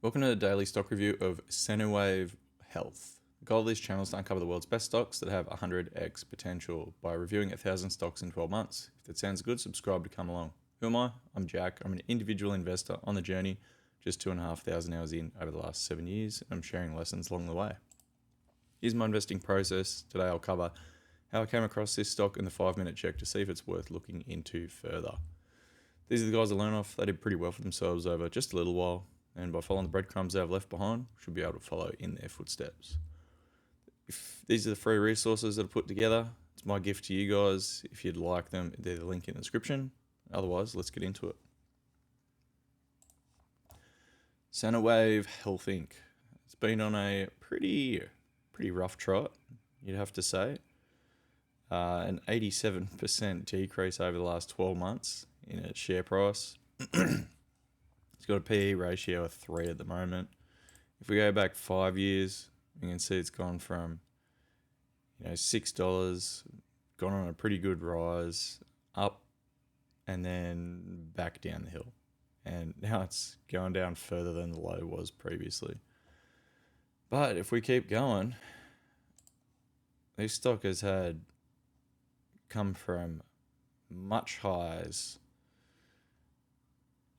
Welcome to the daily stock review of SANUWAVE Health. The goal of this channel is to uncover the world's best stocks that have 100x potential by reviewing 1,000 stocks in 12 months. If that sounds good, subscribe to come along. Who am I? I'm Jack. I'm an individual investor on the journey, just 2,500 hours in over the last 7 years, and I'm sharing lessons along the way. Here's my investing process. Today I'll cover how I came across this stock in the 5-minute check to see if it's worth looking into further. These are the guys I learn off. They did pretty well for themselves over just a little while, and by following the breadcrumbs they have left behind, should be able to follow in their footsteps. If these are the free resources that are put together, it's my gift to you guys. If you'd like them, there's a link in the description. Otherwise, let's get into it. SANUWAVE Health Inc. It's been on a pretty rough trot, you'd have to say. An 87% decrease over the last 12 months in its share price. It's got a PE ratio of 3 at the moment. If we go back 5 years, you can see it's gone from $6, gone on a pretty good rise, up, and then back down the hill. And now it's going down further than the low was previously. But if we keep going, this stock has had come from much highs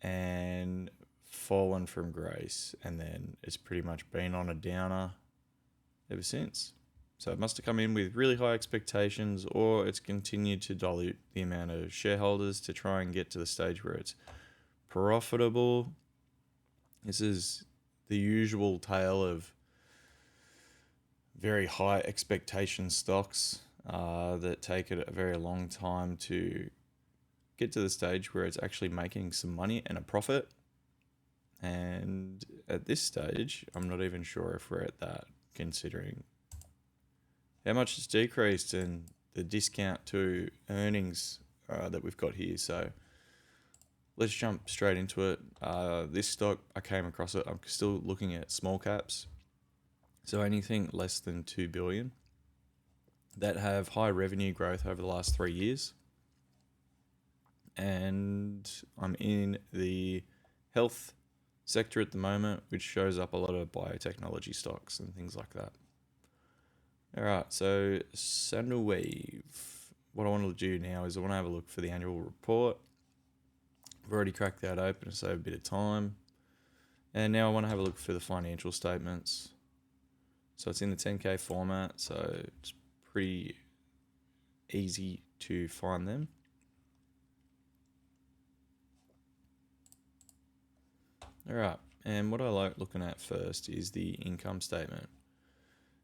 and fallen from grace, and then it's pretty much been on a downer ever since. So it must have come in with really high expectations, or it's continued to dilute the amount of shareholders to try and get to the stage where it's profitable. This is the usual tale of very high expectation stocks that take it a very long time to get to the stage where it's actually making some money and a profit. And at this stage, I'm not even sure if we're at that, considering how much it's decreased and the discount to earnings that we've got here. So let's jump straight into it. This stock, I came across it. I'm still looking at small caps. So anything less than 2 billion that have high revenue growth over the last 3 years. And I'm in the health sector at the moment, which shows up a lot of biotechnology stocks and things like that. All right, so SANUWAVE. What I want to do now is I want to have a look for the annual report. I've already cracked that open to save a bit of time. And now I want to have a look for the financial statements. So it's in the 10K format, so it's pretty easy to find them. All right, and what I like looking at first is the income statement.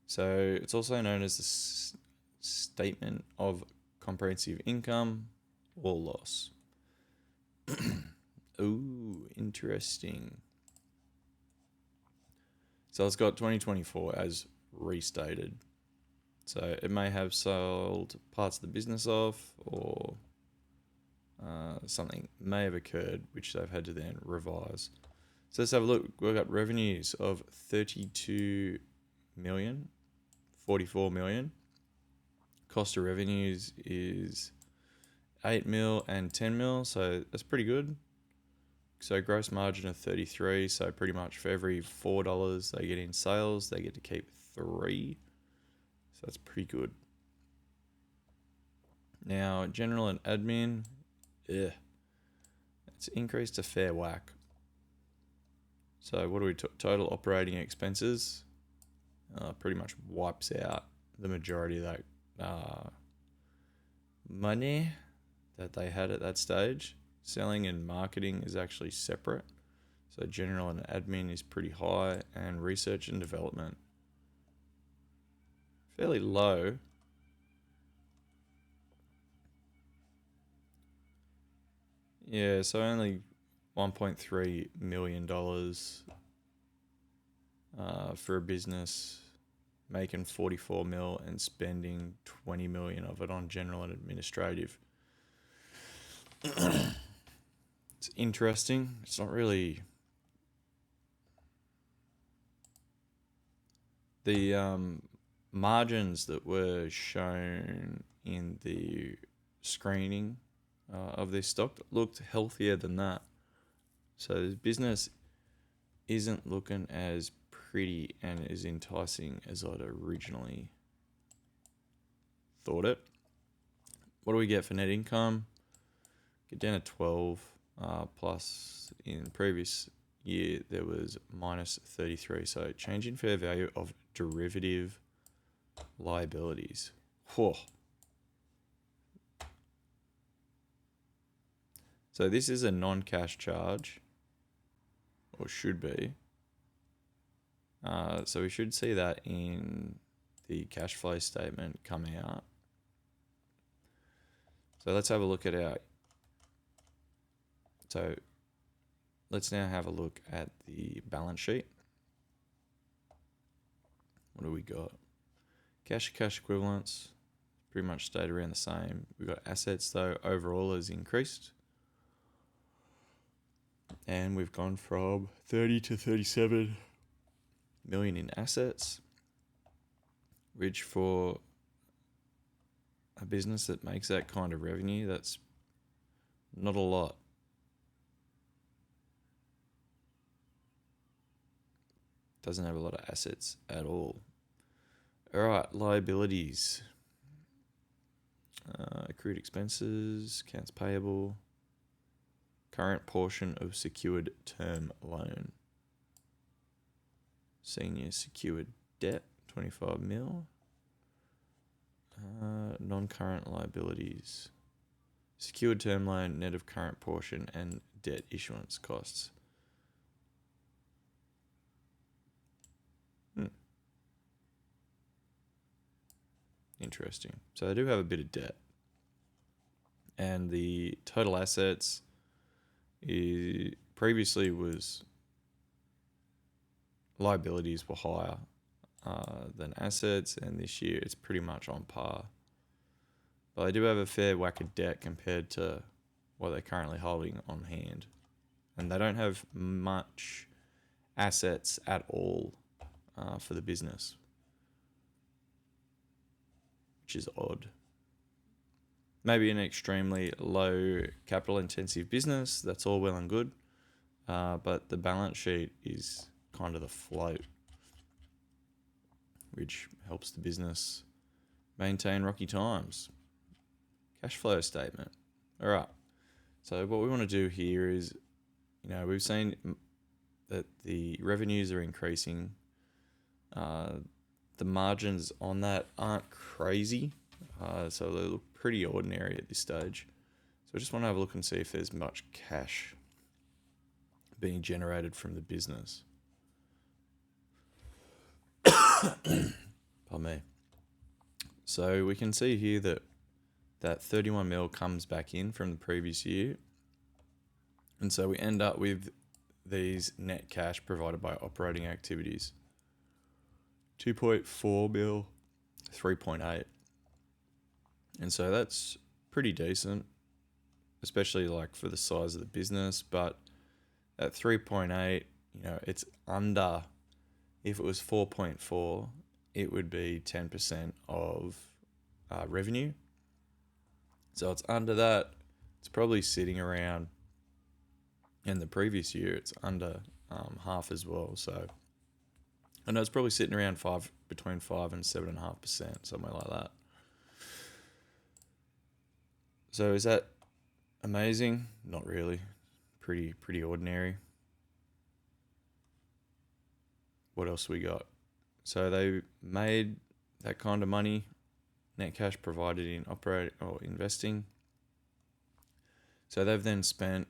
So it's also known as the statement of comprehensive income or loss. Ooh, interesting. So it's got 2024 as restated. So it may have sold parts of the business off, or something may have occurred which they've had to then revise. So let's have a look. We've got revenues of 32 million, 44 million. Cost of revenues is 8 mil and 10 mil, so that's pretty good. So gross margin of 33, so pretty much for every $4 they get in sales, they get to keep 3. So that's pretty good. Now, general and admin, it's increased a fair whack. So what do we total operating expenses? Pretty much wipes out the majority of that money that they had at that stage. Selling and marketing is actually separate. So general and admin is pretty high, and research and development fairly low. Yeah, so only $1.3 million for a business making 44 mil and spending 20 million of it on general and administrative. It's interesting. It's not really the margins that were shown in the screening of this stock looked healthier than that. So the business isn't looking as pretty and as enticing as I'd originally thought it. What do we get for net income? Get down to 12, plus in the previous year there was minus 33. So change in fair value of derivative liabilities. Whoa. So this is a non-cash charge, or should be. So we should see that in the cash flow statement come out. So let's have a look at let's now have a look at the balance sheet. What do we got? Cash equivalents pretty much stayed around the same. We've got assets though, overall has increased. And we've gone from 30 to 37 million in assets, which for a business that makes that kind of revenue, that's not a lot. Doesn't have a lot of assets at all. All right, liabilities. Accrued expenses, accounts payable, current portion of secured term loan. Senior secured debt, 25 mil. Non-current liabilities. Secured term loan, net of current portion and debt issuance costs. Interesting. So they do have a bit of debt. And the total assets previously was liabilities were higher than assets, and this year it's pretty much on par. But they do have a fair whack of debt compared to what they're currently holding on hand. And they don't have much assets at all for the business, which is odd. Maybe an extremely low capital intensive business, that's all well and good. But the balance sheet is kind of the float, which helps the business maintain rocky times. Cash flow statement. All right. So what we want to do here is, we've seen that the revenues are increasing. The margins on that aren't crazy. So they look pretty ordinary at this stage. So I just want to have a look and see if there's much cash being generated from the business. Pardon me. So we can see here that 31 mil comes back in from the previous year. And so we end up with these net cash provided by operating activities. 2.4 mil, 3.8. And so that's pretty decent, especially like for the size of the business. But at 3.8, it's under. If it was 4.4, it would be 10% of revenue. So it's under that. It's probably sitting around. In the previous year, it's under half as well. So I know it's probably sitting around between 5 and 7.5%, somewhere like that. So is that amazing? Not really. Pretty ordinary. What else we got? So they made that kind of money, net cash provided in operating or investing. So they've then spent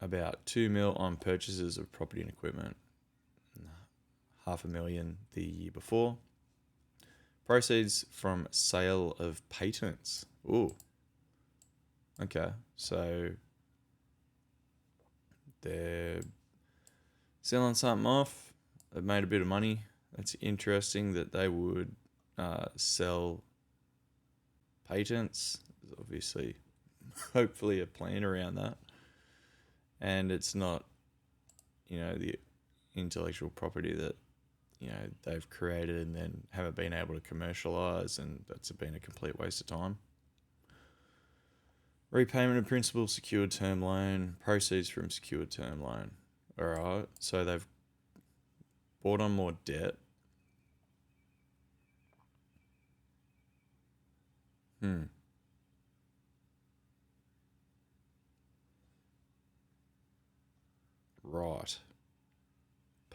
about 2 mil on purchases of property and equipment, $500,000 the year before. Proceeds from sale of patents. Ooh. Okay, so they're selling something off. They've made a bit of money. That's interesting that they would sell patents. There's obviously, hopefully, a plan around that. And it's not, the intellectual property that, they've created and then haven't been able to commercialize, and that's been a complete waste of time. Repayment of principal, secured term loan, proceeds from secured term loan. All right, so they've bought on more debt. Right.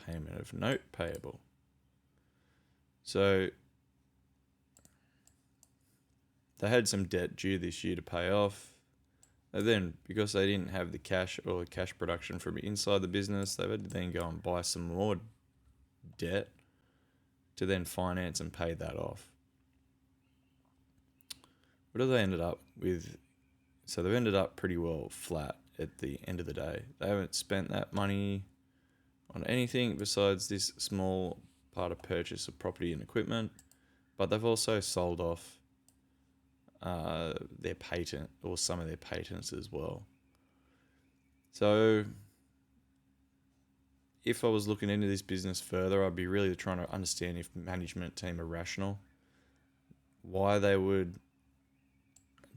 Payment of note payable. So they had some debt due this year to pay off. And then, because they didn't have the cash or the cash production from inside the business, they had to then go and buy some more debt to then finance and pay that off. What have they ended up with? So they've ended up pretty well flat at the end of the day. They haven't spent that money on anything besides this small part of purchase of property and equipment, but they've also sold off their patent or some of their patents as well. So if I was looking into this business further, I'd be really trying to understand if management team are rational, why they would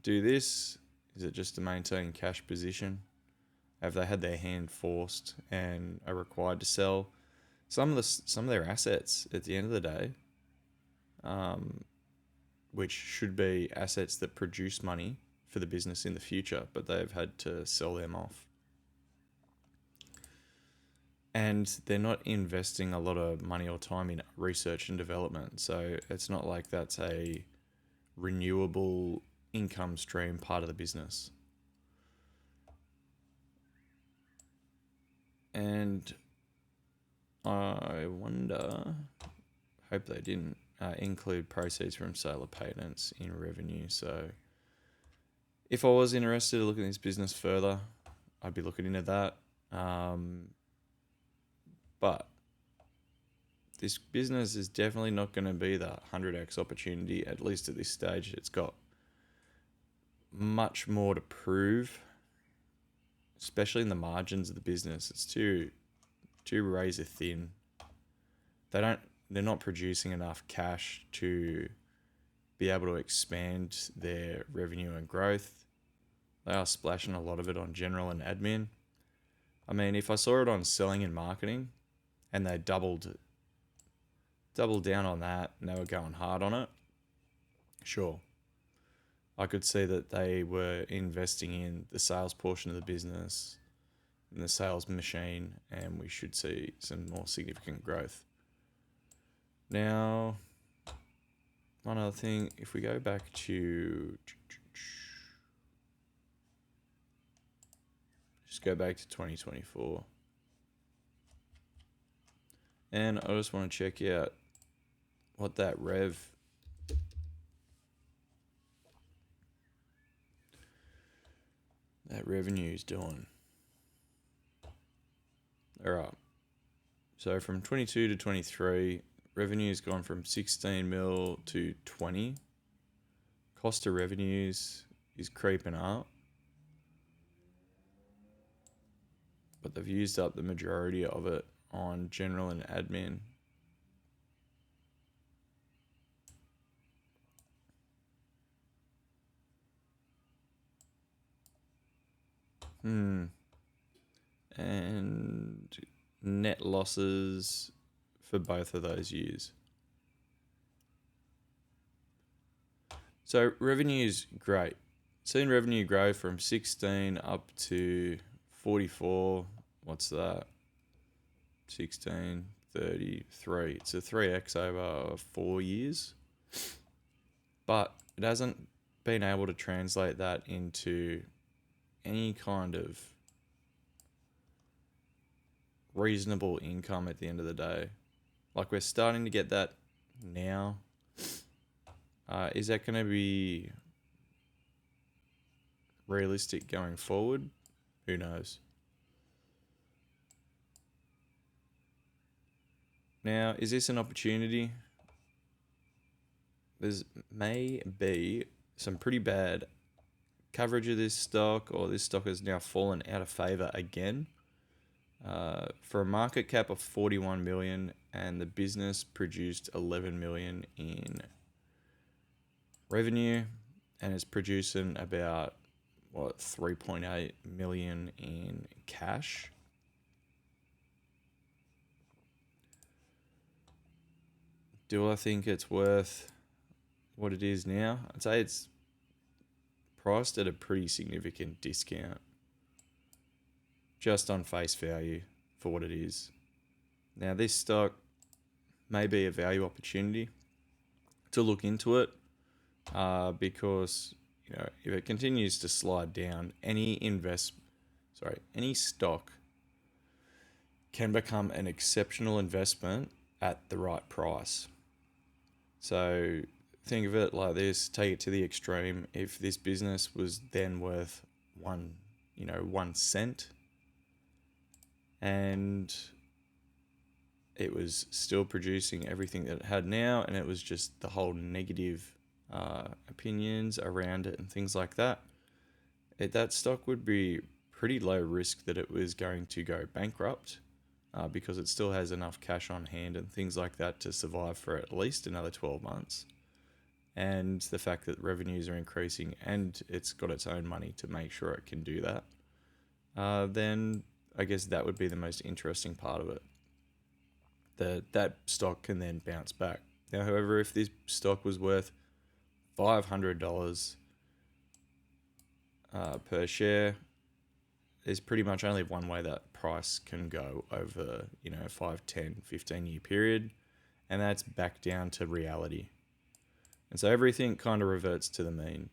do this. Is it just to maintain cash position? Have they had their hand forced and are required to sell some of their assets at the end of the day, which should be assets that produce money for the business in the future, but they've had to sell them off. And they're not investing a lot of money or time in research and development. So it's not like that's a renewable income stream part of the business. And I wonder, hope they didn't include proceeds from sale of patents in revenue. So if I was interested to look at this business further, I'd be looking into that. But this business is definitely not going to be the 100x opportunity, at least at this stage. It's got much more to prove, especially in the margins of the business. It's too razor thin. They're not producing enough cash to be able to expand their revenue and growth. They are splashing a lot of it on general and admin. I mean, if I saw it on selling and marketing and they doubled down on that and they were going hard on it, sure. I could see that they were investing in the sales portion of the business, in the sales machine, and we should see some more significant growth. Now, one other thing, if we go back to, just go back to 2024. And I just want to check out what that revenue is doing. All right. So from 22 to 23, revenue has gone from 16 mil to 20. Cost of revenues is creeping up, but they've used up the majority of it on general and admin. And net losses for both of those years. So revenue is great. Seen revenue grow from 16 up to 44. What's that? 16, 33. It's a 3x over 4 years. But it hasn't been able to translate that into any kind of reasonable income at the end of the day. Like, we're starting to get that now. Is that going to be realistic going forward? Who knows? Now, is this an opportunity? There's may be some pretty bad coverage of this stock, or this stock has now fallen out of favor again. For a market cap of 41 million, and the business produced 11 million in revenue, and it's producing about 3.8 million in cash. Do I think it's worth what it is now? I'd say it's priced at a pretty significant discount just on face value for what it is. Now, this stock may be a value opportunity to look into it because if it continues to slide down, any stock can become an exceptional investment at the right price. So think of it like this, take it to the extreme. If this business was then worth 1 cent and it was still producing everything that it had now, and it was just the whole negative opinions around it and things like that, that stock would be pretty low risk that it was going to go bankrupt because it still has enough cash on hand and things like that to survive for at least another 12 months. And the fact that revenues are increasing and it's got its own money to make sure it can do that, then I guess that would be the most interesting part of it. That stock can then bounce back. Now, however, if this stock was worth $500 per share, there's pretty much only one way that price can go over 5, 10, 15-year period, and that's back down to reality. And so everything kind of reverts to the mean.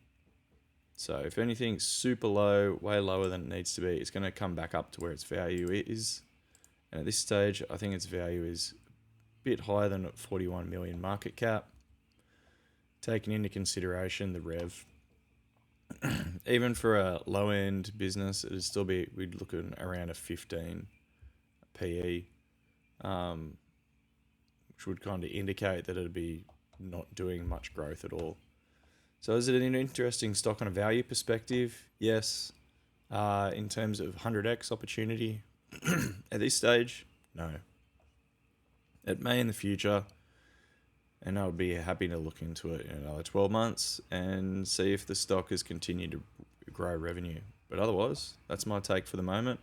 So if anything's super low, way lower than it needs to be, it's going to come back up to where its value is. And at this stage, I think its value is a bit higher than 41 million market cap. Taking into consideration the rev, even for a low-end business, it'd still be, we'd look at around a 15 PE, which would kind of indicate that it'd be not doing much growth at all. So is it an interesting stock on a value perspective? Yes. In terms of 100x opportunity, at this stage, no. It may in the future, and I would be happy to look into it in another 12 months and see if the stock has continued to grow revenue. But otherwise, that's my take for the moment.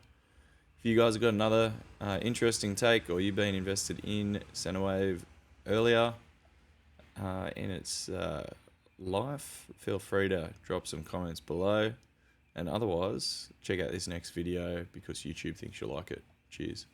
If you guys have got another interesting take, or you've been invested in SANUWAVE earlier in its life, feel free to drop some comments below. And otherwise, check out this next video because YouTube thinks you'll like it. Cheers.